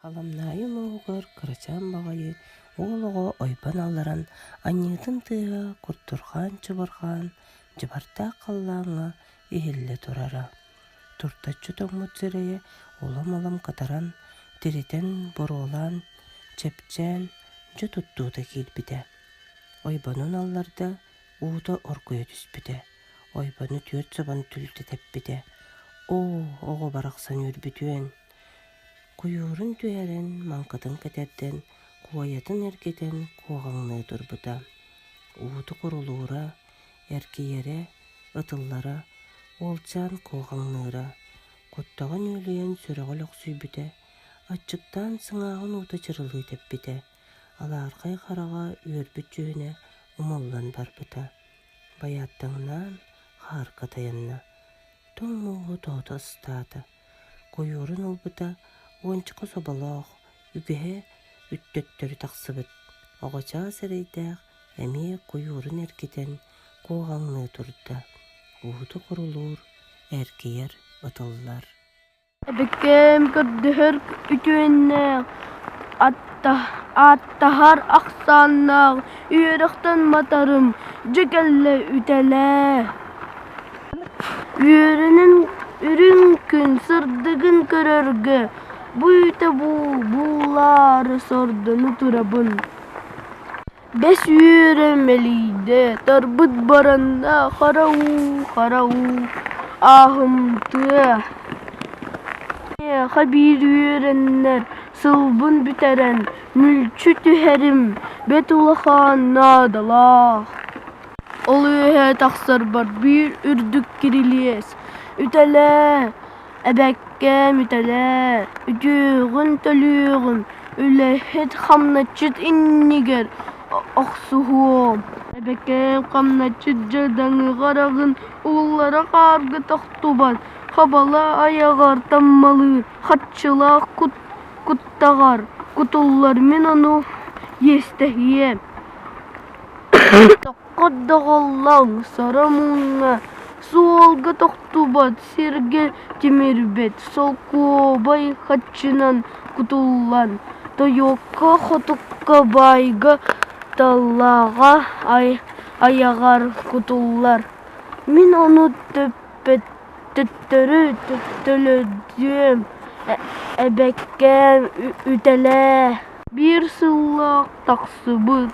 Халамнайы моғыр кырачан бағайы оғылығы ойбан алларан аннетын тыға курттурхан чыбырхан жыбарта қаллаңа ихилле турара. Туртаччы тоңмут зірeye олам-олам катаран тиритен боролан чепчен жы туттуыда келбіде. Ойбанын алларда уыда оргуя түспіде. Ойбаны түрт сабан түлді теппіде. Оғы барақсан өрбітуен. Кuyurun tüyeren, mankatın keterden, kuayatın erketen, kuağanlığı durbuda. Uğudu kuruluğura, erkeyere, ıtıllara, olcan kuağanlığıra, kuttağın öleyen sürağılık süybüde, açıktan sınağın uğda çırılığı teppide, ala arkay qarağa örbüt cüğüne umollan barbuda. Bayattığından harka dayanna, ton muğu doğda ıstada, kuyurun olbuda, Ончықы собалақ, үгіге үттөттөрі тақсыбыт. Оғача сәрейдәқ, әме қойырын әркеден қоғаңны тұрды. Уғыды құрылыр, әркейер ұтылылар. Әбекем көрдігір үтуеннәқ, аттахар ақсаннақ, үйеріқтен матарым, жүгәлі үтәлі. Үйерінің үрін күн сырдығын көрергі, Бұйта бұллары сордыны тұрабын. Бес үйремелейді, тарбыт баранда қарау, ағымты. Қабир үйреннер, сылбын бүтерен, мүлчі түхерім, бет ұлақан надалақ. Ол үйе тақсар бар, бір үрдік керелес, үтәлі. Әбәккәм үтәлә, үтүғын төлүғын, үләхет қамначыт иннигер оқсуғым. Әбәккәм қамначыт жадаңы қарағын, ұллара қарғы тақтубан, қабала аяғар таммалы, қатшылақ құттағар, құтыллар мен оны естәхие. Тоққыддағаллаң сарамуңа, Суолга тоқтубат, серге темербет, солку бай хатчынан кутуллан, тойокка хотукка байга таллаға аяғар кутуллар. Мен оны төттөлөдүм, әбәккәм үтәлә. Bir сыллақ тақсыбыт,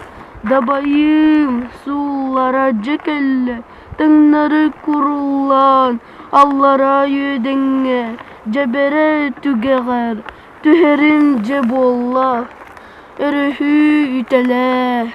дабайым суллара жекелі. Тыңнары құрылан, аллара өдіңе, жабәрі түгеғар, түхерім же болла, өріхі үтәлі.